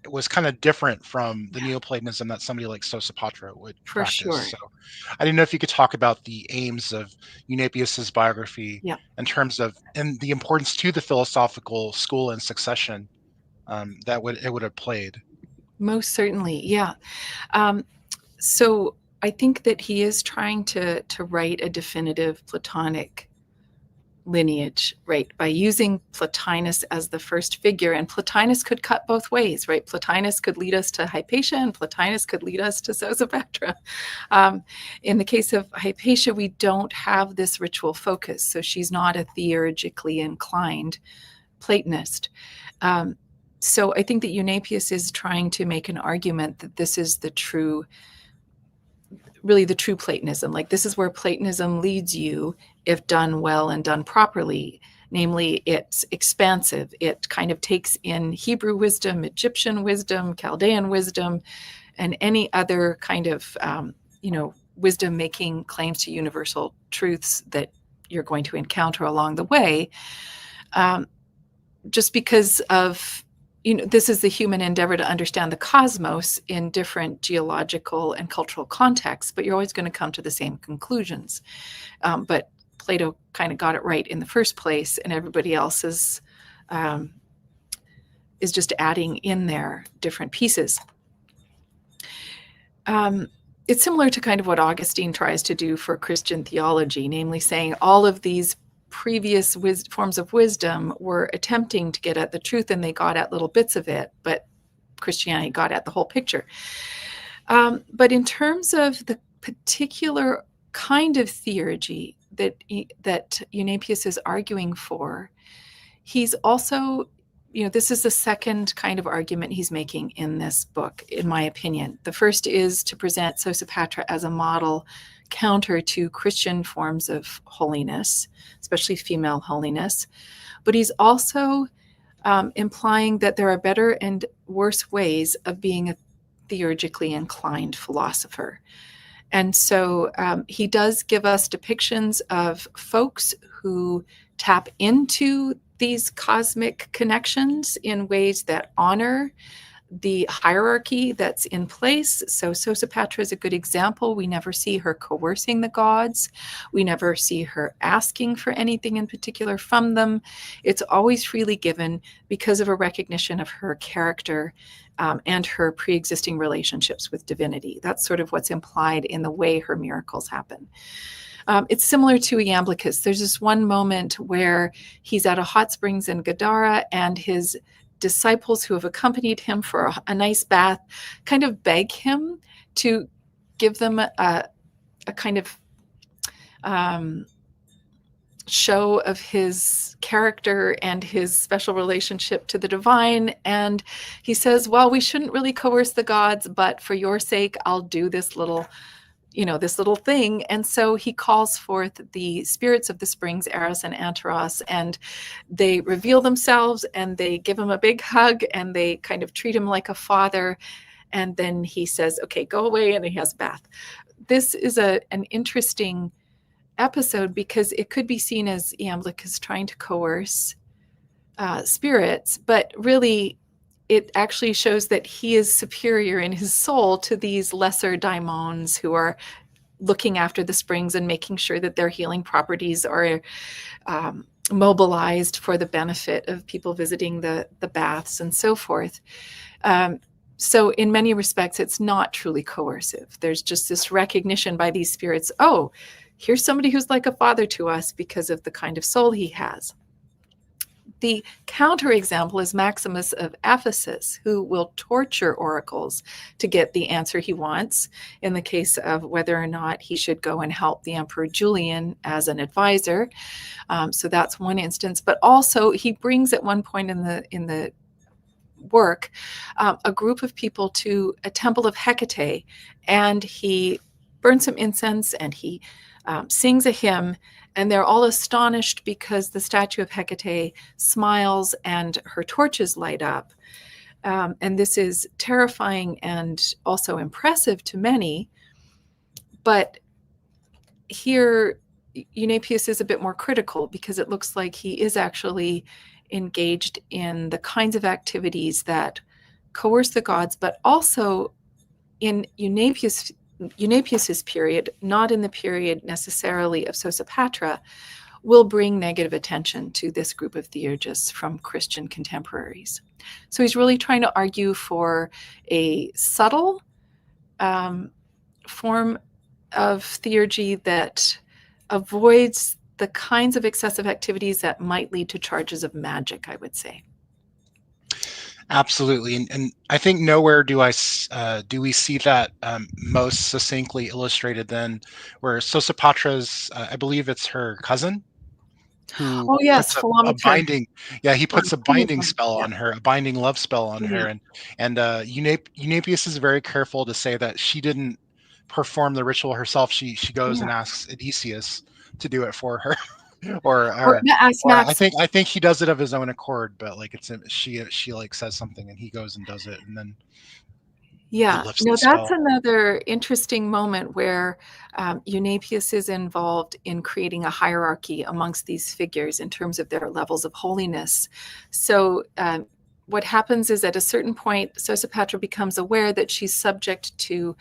[SPEAKER 1] was kind of different from the Neoplatonism that somebody like Sosipatra would practice. So I didn't know if you could talk about the aims of Eunapius's biography in terms of, and the importance to the philosophical school and succession that it would have played.
[SPEAKER 2] Most certainly, yeah. So I think that he is trying to write a definitive Platonic lineage, right, by using Plotinus as the first figure. And Plotinus could cut both ways, right? Plotinus could lead us to Hypatia, and Plotinus could lead us to Sosipatra. In the case of Hypatia, we don't have this ritual focus, so she's not a theurgically inclined Platonist. So I think that Eunapius is trying to make an argument that this is the true Platonism. Like, this is where Platonism leads you if done well and done properly. Namely, it's expansive. It kind of takes in Hebrew wisdom, Egyptian wisdom, Chaldean wisdom, and any other kind of, wisdom making claims to universal truths that you're going to encounter along the way. Just because of, this is the human endeavor to understand the cosmos in different geological and cultural contexts, but you're always going to come to the same conclusions. But Plato kind of got it right in the first place, and everybody else is just adding in their different pieces. It's similar to kind of what Augustine tries to do for Christian theology, namely saying all of these previous forms of wisdom were attempting to get at the truth, and they got at little bits of it, but Christianity got at the whole picture. But in terms of the particular kind of theurgy that Eunapius is arguing for, he's also, this is the second kind of argument he's making in this book, in my opinion. The first is to present Sosipatra as a model counter to Christian forms of holiness, especially female holiness. But he's also implying that there are better and worse ways of being a theurgically inclined philosopher. And so he does give us depictions of folks who tap into these cosmic connections in ways that honor the hierarchy that's in place. So Sosipatra is a good example. We never see her coercing the gods. We never see her asking for anything in particular from them. It's always freely given because of a recognition of her character and her pre-existing relationships with divinity. That's sort of what's implied in the way her miracles happen. It's similar to Iamblichus. There's this one moment where he's at a hot springs in Gadara, and his disciples who have accompanied him for a nice bath kind of beg him to give them a kind of show of his character and his special relationship to the divine. And he says, well, we shouldn't really coerce the gods, but for your sake, I'll do this little thing. And so he calls forth the spirits of the springs, Eros and Anteros, and they reveal themselves, and they give him a big hug, and they kind of treat him like a father. And then he says, okay, go away, and he has a bath. This is an interesting episode because it could be seen as Iamblichus trying to coerce spirits, but really it actually shows that he is superior in his soul to these lesser daimons who are looking after the springs and making sure that their healing properties are mobilized for the benefit of people visiting the baths and so forth. So in many respects, it's not truly coercive. There's just this recognition by these spirits, oh, here's somebody who's like a father to us because of the kind of soul he has. The counterexample is Maximus of Ephesus, who will torture oracles to get the answer he wants in the case of whether or not he should go and help the Emperor Julian as an advisor. So that's one instance. But also he brings at one point in the work a group of people to a temple of Hecate, and he burns some incense and he sings a hymn. And they're all astonished because the statue of Hecate smiles and her torches light up. And this is terrifying and also impressive to many. But here, Eunapius is a bit more critical because it looks like he is actually engaged in the kinds of activities that coerce the gods, but also in Eunapius's period, not in the period necessarily of Sosipatra, will bring negative attention to this group of theurgists from Christian contemporaries. So he's really trying to argue for a subtle form of theurgy that avoids the kinds of excessive activities that might lead to charges of magic, I would say.
[SPEAKER 1] Absolutely, and I think nowhere do we see that most succinctly illustrated than where Sosipatra's, I believe it's her cousin, who
[SPEAKER 2] Oh yes,
[SPEAKER 1] puts a
[SPEAKER 2] Philometor.
[SPEAKER 1] binding, yeah, he
[SPEAKER 2] Or
[SPEAKER 1] puts a binding
[SPEAKER 2] Philomon.
[SPEAKER 1] spell
[SPEAKER 2] Yeah,
[SPEAKER 1] on her, a binding love spell on
[SPEAKER 2] yeah,
[SPEAKER 1] her, and Eunapius is very careful to say that she didn't perform the ritual herself. She goes
[SPEAKER 2] yeah.
[SPEAKER 1] and asks Odysseus to do it for her, or
[SPEAKER 2] Or
[SPEAKER 1] or
[SPEAKER 2] as
[SPEAKER 1] or
[SPEAKER 2] Max.
[SPEAKER 1] I think he does it of his own accord, but like she like says something and he goes and does it, and then it
[SPEAKER 2] Yeah,
[SPEAKER 1] lifts the
[SPEAKER 2] no, that's
[SPEAKER 1] spell.
[SPEAKER 2] another interesting moment where Eunapius is involved in creating a hierarchy amongst these figures in terms of their levels of holiness. So, what happens is at a certain point, Sosipatra becomes aware that she's subject to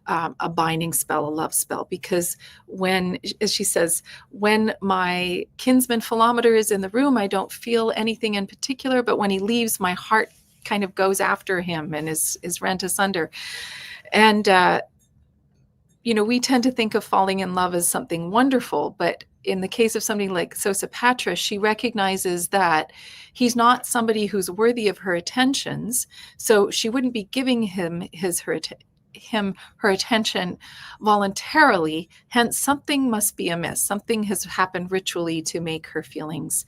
[SPEAKER 2] a binding spell, a love spell, because when, as she says, when my kinsman Philometor is in the room, I don't feel anything in particular, but when he leaves, my heart kind of goes after him and is rent asunder. And we tend to think of falling in love as something wonderful, but in the case of somebody like Sosipatra, she recognizes that he's not somebody who's worthy of her attentions, so she wouldn't be giving him her attention voluntarily. Hence, something must be amiss. Something has happened ritually to make her feelings,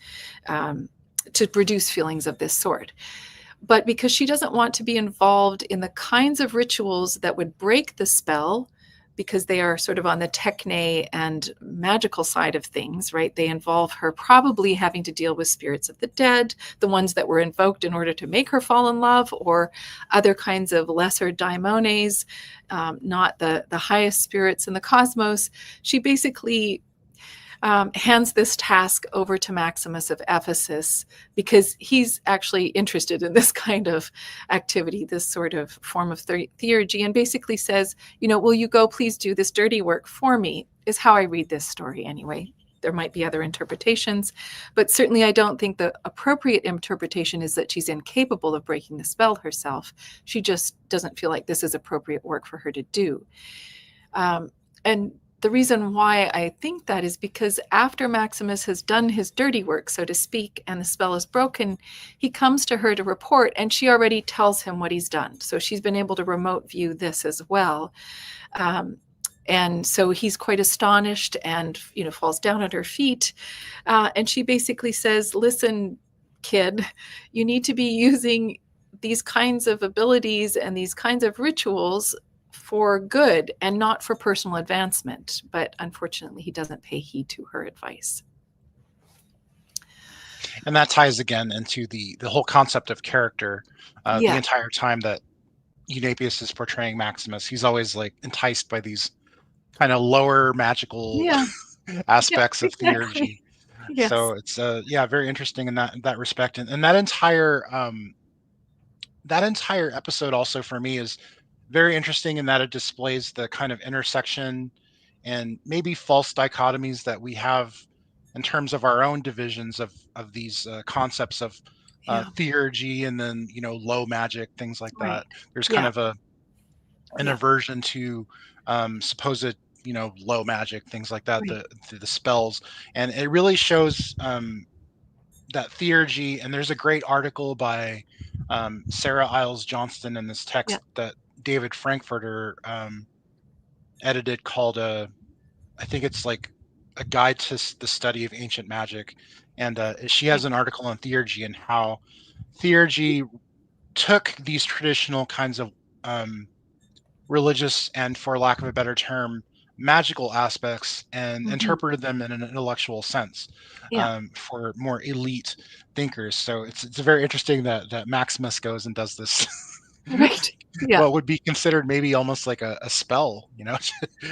[SPEAKER 2] to produce feelings of this sort. But because she doesn't want to be involved in the kinds of rituals that would break the spell, because they are sort of on the techne and magical side of things, right? They involve her probably having to deal with spirits of the dead, the ones that were invoked in order to make her fall in love, or other kinds of lesser daimones, not the highest spirits in the cosmos. She basically hands this task over to Maximus of Ephesus because he's actually interested in this kind of activity, this sort of form of theurgy, and basically says, will you go please do this dirty work for me, is how I read this story anyway. There might be other interpretations, but certainly I don't think the appropriate interpretation is that she's incapable of breaking the spell herself. She just doesn't feel like this is appropriate work for her to do. And the reason why I think that is because after Maximus has done his dirty work, so to speak, and the spell is broken, he comes to her to report, and she already tells him what he's done. So she's been able to remote view this as well. And so he's quite astonished and, falls down at her feet. And she basically says, listen, kid, you need to be using these kinds of abilities and these kinds of rituals for good and not for personal advancement. But unfortunately, he doesn't pay heed to her advice.
[SPEAKER 1] And that ties again into the whole concept of character. The entire time that Eunapius is portraying Maximus, he's always like enticed by these kind of lower magical
[SPEAKER 2] Yeah.
[SPEAKER 1] aspects of
[SPEAKER 2] Exactly.
[SPEAKER 1] theurgy.
[SPEAKER 2] Yes.
[SPEAKER 1] So it's very interesting in that respect. And that entire episode also for me is very interesting in that it displays the kind of intersection and maybe false dichotomies that we have in terms of our own divisions of these concepts of
[SPEAKER 2] Yeah.
[SPEAKER 1] theurgy and then low magic, things like
[SPEAKER 2] Right.
[SPEAKER 1] that. There's kind
[SPEAKER 2] Yeah.
[SPEAKER 1] of an
[SPEAKER 2] Yeah.
[SPEAKER 1] aversion to supposed low magic, things like that,
[SPEAKER 2] Right.
[SPEAKER 1] the spells, and it really shows that theurgy. And there's a great article by Sarah Iles Johnston in this
[SPEAKER 2] Yeah.
[SPEAKER 1] text that David Frankfurter edited called I think it's like a guide to the study of ancient magic, and she
[SPEAKER 2] Yeah.
[SPEAKER 1] has an article on theurgy and how theurgy took these traditional kinds of religious and, for lack of a better term, magical aspects and
[SPEAKER 2] Mhm.
[SPEAKER 1] interpreted them in an intellectual sense
[SPEAKER 2] Yeah.
[SPEAKER 1] for more elite thinkers. So it's very interesting that Maximus goes and does this.
[SPEAKER 2] Right. Yeah.
[SPEAKER 1] What would be considered maybe almost like a spell, to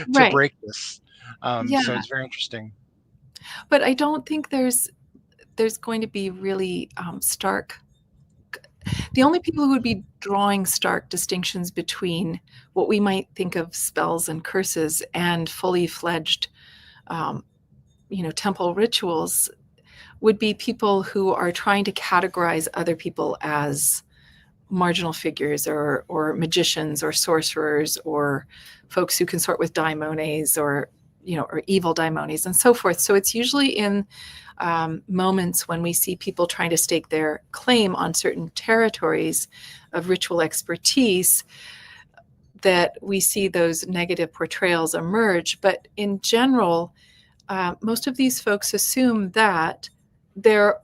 [SPEAKER 2] Right.
[SPEAKER 1] break this.
[SPEAKER 2] Yeah.
[SPEAKER 1] So it's very interesting.
[SPEAKER 2] But I don't think there's going to be really stark. The only people who would be drawing stark distinctions between what we might think of spells and curses and fully fledged um, temple rituals would be people who are trying to categorize other people as marginal figures or magicians or sorcerers or folks who consort with daimones or evil daimones and so forth. So it's usually in moments when we see people trying to stake their claim on certain territories of ritual expertise that we see those negative portrayals emerge. But in general, most of these folks assume that they're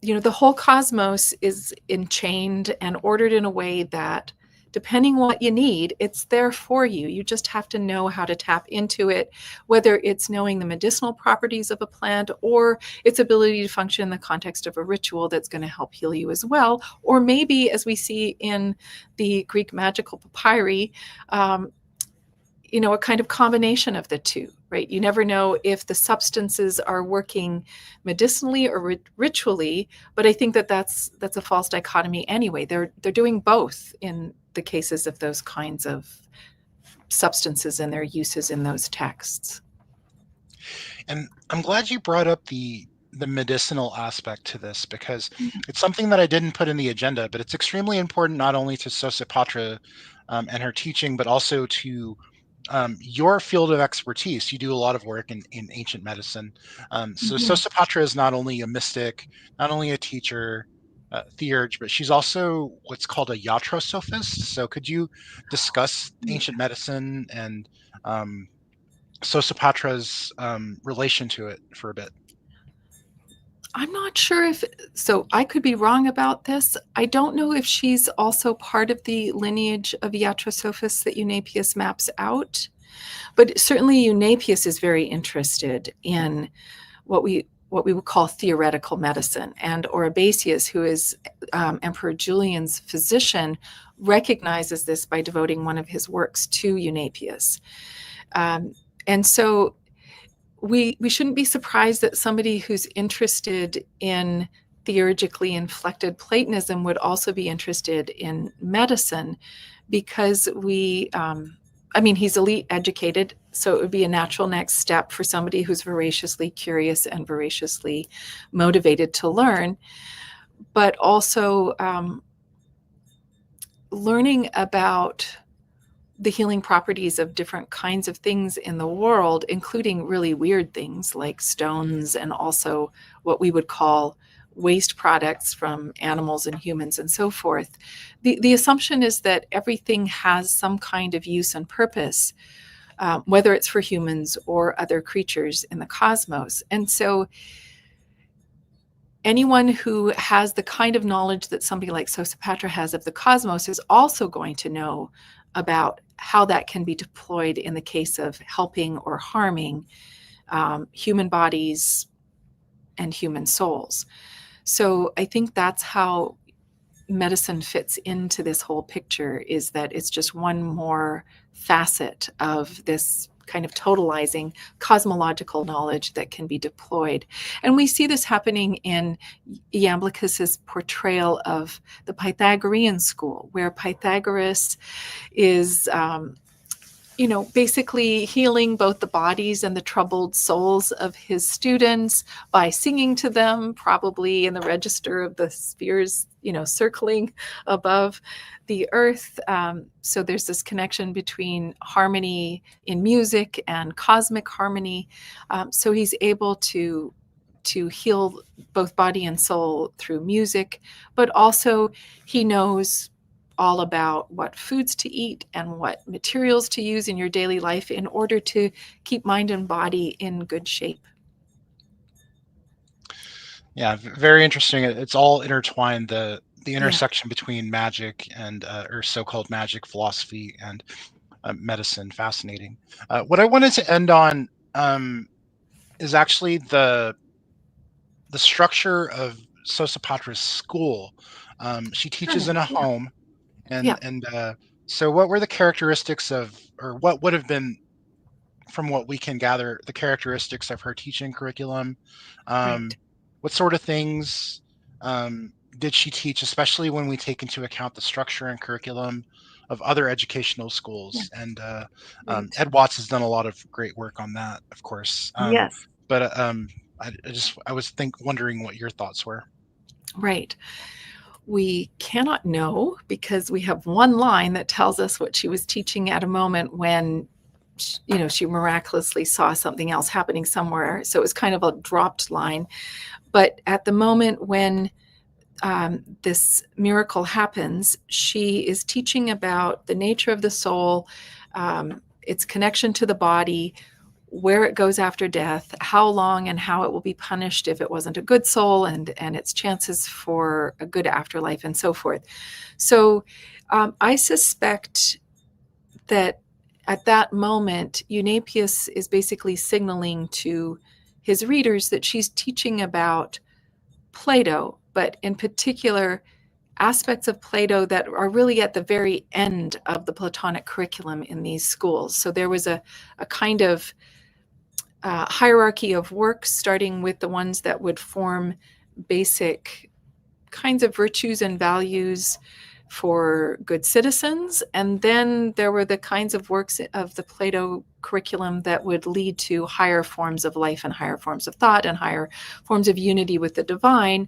[SPEAKER 2] the whole cosmos is enchained and ordered in a way that, depending what you need, it's there for you. You just have to know how to tap into it, whether it's knowing the medicinal properties of a plant or its ability to function in the context of a ritual that's going to help heal you as well. Or maybe, as we see in the Greek magical papyri, a kind of combination of the two, right? You never know if the substances are working medicinally or ritually, but I think that that's a false dichotomy anyway. They're doing both in the cases of those kinds of substances and their uses in those texts.
[SPEAKER 1] And I'm glad you brought up the medicinal aspect to this, because it's something that I didn't put in the agenda, but it's extremely important not only to Sosipatra and her teaching, but also to your field of expertise. You do a lot of work in ancient medicine. So
[SPEAKER 2] Mhm.
[SPEAKER 1] Sosipatra is not only a mystic, not only a teacher, Theurgy, but she's also what's called a iatrosophist. So could you discuss ancient medicine and Sosipatra's relation to it for a bit?
[SPEAKER 2] I'm not sure if so. I could be wrong about this. I don't know if she's also part of the lineage of iatrosophists that Eunapius maps out. But certainly Eunapius is very interested in what we would call theoretical medicine, and Oribasius, who is Emperor Julian's physician, recognizes this by devoting one of his works to Eunapius. And so we shouldn't be surprised that somebody who's interested in theurgically inflected Platonism would also be interested in medicine, because he's elite educated, so it would be a natural next step for somebody who's voraciously curious and voraciously motivated to learn, but also learning about the healing properties of different kinds of things in the world, including really weird things like stones and also what we would call waste products from animals and humans and so forth. The assumption is that everything has some kind of use and purpose, whether it's for humans or other creatures in the cosmos. And so anyone who has the kind of knowledge that somebody like Sosipatra has of the cosmos is also going to know about how that can be deployed in the case of helping or harming human bodies and human souls. So I think that's how medicine fits into this whole picture, is that it's just one more facet of this kind of totalizing cosmological knowledge that can be deployed. And we see this happening in Iamblichus's portrayal of the Pythagorean school, where Pythagoras is basically healing both the bodies and the troubled souls of his students by singing to them, probably in the register of the spheres, circling above the earth. So there's this connection between harmony in music and cosmic harmony. So he's able to heal both body and soul through music, but also he knows all about what foods to eat and what materials to use in your daily life in order to keep mind and body in good shape.
[SPEAKER 1] Yeah, very interesting. It's all intertwined. The
[SPEAKER 2] Yeah.
[SPEAKER 1] intersection between magic and or so-called magic philosophy and medicine, fascinating. What I wanted to end on is actually the structure of Sosipatra's school. She teaches in a
[SPEAKER 2] Yeah.
[SPEAKER 1] home,
[SPEAKER 2] Yeah.
[SPEAKER 1] and so what were the characteristics of, or what would have been, from what we can gather, the characteristics of her teaching curriculum?
[SPEAKER 2] Right.
[SPEAKER 1] Um, what sort of things did she teach, especially when we take into account the structure and curriculum of other educational
[SPEAKER 2] Yeah.
[SPEAKER 1] schools? And
[SPEAKER 2] Right.
[SPEAKER 1] Ed Watts has done a lot of great work on that, of course.
[SPEAKER 2] Yes.
[SPEAKER 1] But I was wondering what your thoughts were.
[SPEAKER 2] Right. We cannot know because we have one line that tells us what she was teaching at a moment when she miraculously saw something else happening somewhere. So it was kind of a dropped line. But at the moment when this miracle happens, she is teaching about the nature of the soul, its connection to the body, where it goes after death, how long and how it will be punished if it wasn't a good soul, and its chances for a good afterlife, and so forth. So I suspect that at that moment, Eunapius is basically signaling to his readers that she's teaching about Plato, but in particular, aspects of Plato that are really at the very end of the Platonic curriculum in these schools. So there was a kind of hierarchy of works, starting with the ones that would form basic kinds of virtues and values for good citizens. And then there were the kinds of works of the Plato curriculum that would lead to higher forms of life and higher forms of thought and higher forms of unity with the divine.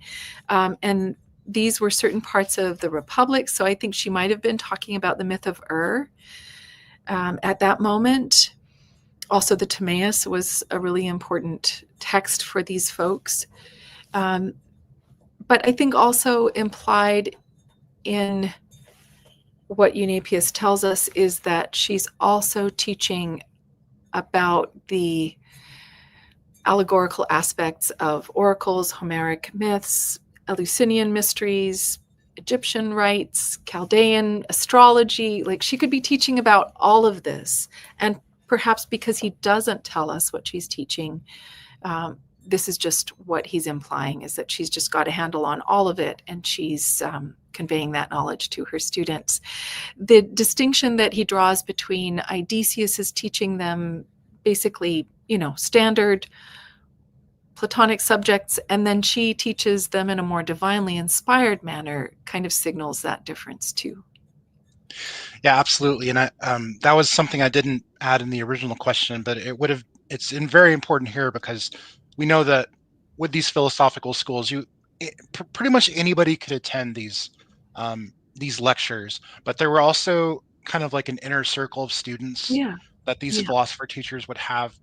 [SPEAKER 2] And these were certain parts of the Republic. So I think she might have been talking about the myth of at that moment. Also, the Timaeus was a really important text for these folks. But I think also implied in what Eunapius tells us is that she's also teaching about the allegorical aspects of oracles, Homeric myths, Eleusinian mysteries, Egyptian rites, Chaldean astrology. Like, she could be teaching about all of this. And perhaps because he doesn't tell us what she's teaching, this is just what he's implying, is that she's just got a handle on all of it, and she's conveying that knowledge to her students. The distinction that he draws between Eidesius is teaching them basically, standard Platonic subjects, and then she teaches them in a more divinely inspired manner, kind of signals that difference too.
[SPEAKER 1] Yeah, absolutely. And that was something I didn't add in the original question, but it's very important here, because we know that with these philosophical schools, pretty much anybody could attend these lectures, but there were also kind of like an inner circle of students
[SPEAKER 2] Yeah.
[SPEAKER 1] that these
[SPEAKER 2] Yeah.
[SPEAKER 1] philosopher teachers would have.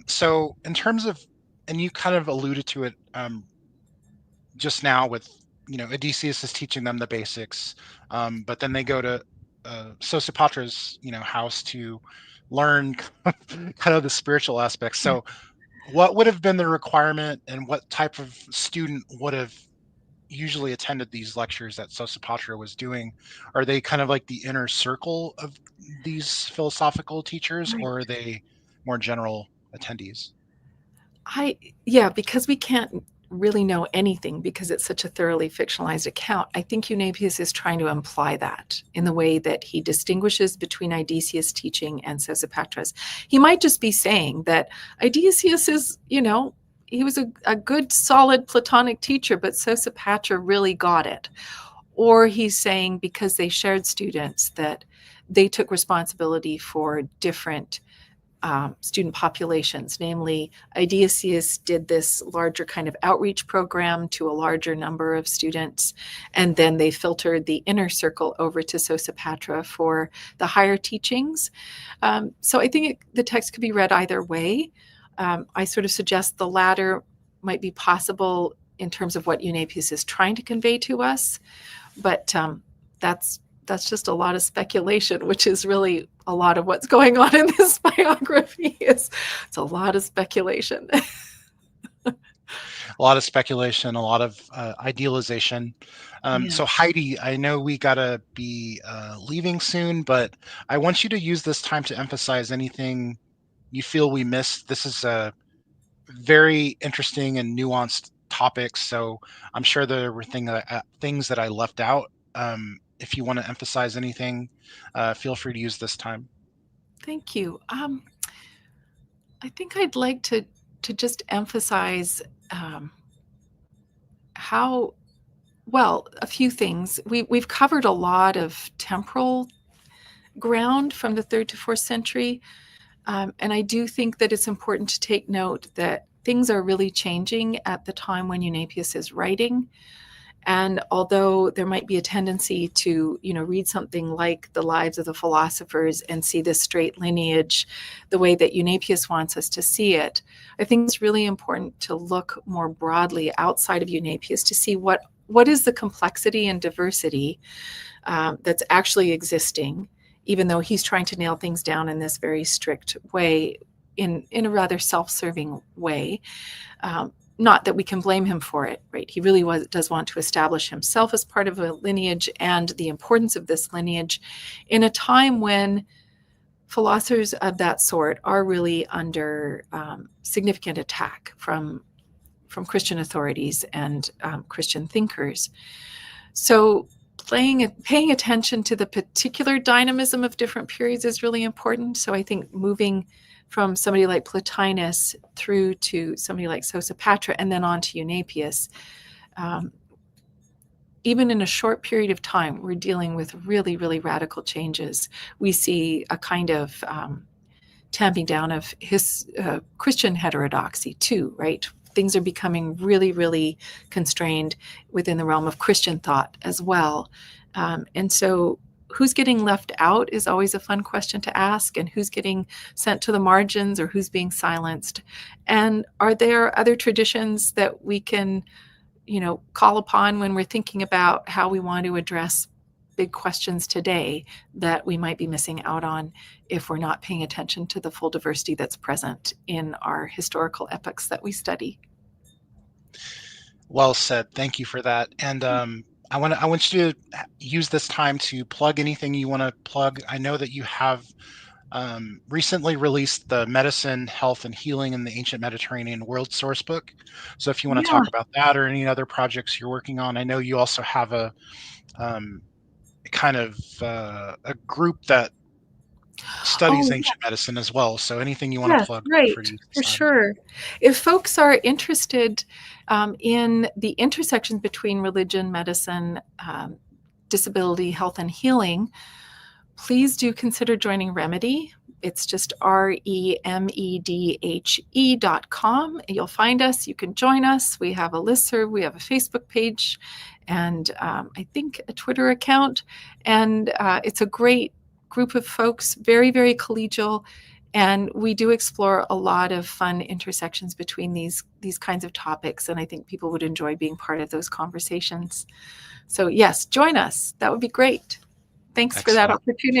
[SPEAKER 1] So in terms of, and you kind of alluded to it just now with, Odysseus is teaching them the basics, but then they go to Sosipatra's, house to learn kind of the spiritual aspects.
[SPEAKER 2] Yeah.
[SPEAKER 1] So what would have been the requirement, and what type of student would have usually attended these lectures that Sosipatra was doing? Are they kind of like the inner circle of these philosophical teachers,
[SPEAKER 2] Right.
[SPEAKER 1] or are they more general attendees?
[SPEAKER 2] Yeah, because we can't really know anything because it's such a thoroughly fictionalized account. I think Eunapius is trying to imply that in the way that he distinguishes between Eidesius' teaching and Sosipatra's. He might just be saying that Eidesius is, he was a good, solid Platonic teacher, but Sosipatra really got it. Or he's saying because they shared students that they took responsibility for different student populations. Namely, Eidesius did this larger kind of outreach program to a larger number of students, and then they filtered the inner circle over to Sosipatra for the higher teachings. So I think the text could be read either way. I sort of suggest the latter might be possible in terms of what Eunapius is trying to convey to us, but that's just a lot of speculation, which is really a lot of what's going on in this biography. It's a lot of speculation.
[SPEAKER 1] A lot of speculation, a lot of idealization.
[SPEAKER 2] Yeah.
[SPEAKER 1] So Heidi, I know we gotta be leaving soon, but I want you to use this time to emphasize anything you feel we missed. This is a very interesting and nuanced topic, so I'm sure there were things that I left out. If you want to emphasize anything, feel free to use this time.
[SPEAKER 2] Thank you. I think I'd like to just emphasize how well a few things. We've covered a lot of temporal ground from the third to fourth century. And I do think that it's important to take note that things are really changing at the time when Eunapius is writing. And although there might be a tendency to, read something like the lives of the philosophers and see this straight lineage the way that Eunapius wants us to see it, I think it's really important to look more broadly outside of Eunapius to see what is the complexity and diversity that's actually existing, even though he's trying to nail things down in this very strict way, in a rather self-serving way. Not that we can blame him for it, right? He really does want to establish himself as part of a lineage and the importance of this lineage in a time when philosophers of that sort are really under significant attack from Christian authorities and Christian thinkers. So paying attention to the particular dynamism of different periods is really important. So I think moving from somebody like Plotinus through to somebody like Sosipatra and then on to Eunapius, even in a short period of time, we're dealing with really, really radical changes. We see a kind of tamping down of his Christian heterodoxy too, right? Things are becoming really, really constrained within the realm of Christian thought as well. And so who's getting left out is always a fun question to ask, and who's getting sent to the margins or who's being silenced. And are there other traditions that we can, call upon when we're thinking about how we want to address big questions today that we might be missing out on if we're not paying attention to the full diversity that's present in our historical epochs that we study?
[SPEAKER 1] Well said. Thank you for that. And I want you to use this time to plug anything you want to plug. I know that you have recently released the Medicine, Health, and Healing in the Ancient Mediterranean World Source Book. So if you want to
[SPEAKER 2] Yeah.
[SPEAKER 1] talk about that or any other projects you're working on, I know you also have a kind of a group that studies
[SPEAKER 2] Oh,
[SPEAKER 1] ancient medicine as well. So anything you want to
[SPEAKER 2] yes,
[SPEAKER 1] plug, feel free
[SPEAKER 2] right,
[SPEAKER 1] to use
[SPEAKER 2] for
[SPEAKER 1] this time.
[SPEAKER 2] sure. If folks are interested in the intersections between religion, medicine, disability, health, and healing, please do consider joining ReMeDHe. It's just ReMeDHe.com. You'll find us. You can join us. We have a listserv. We have a Facebook page and I think a Twitter account. And it's a great group of folks, very, very collegial. And we do explore a lot of fun intersections between these kinds of topics. And I think people would enjoy being part of those conversations. So yes, join us. That would be great. Thanks for that
[SPEAKER 1] Excellent.
[SPEAKER 2] opportunity.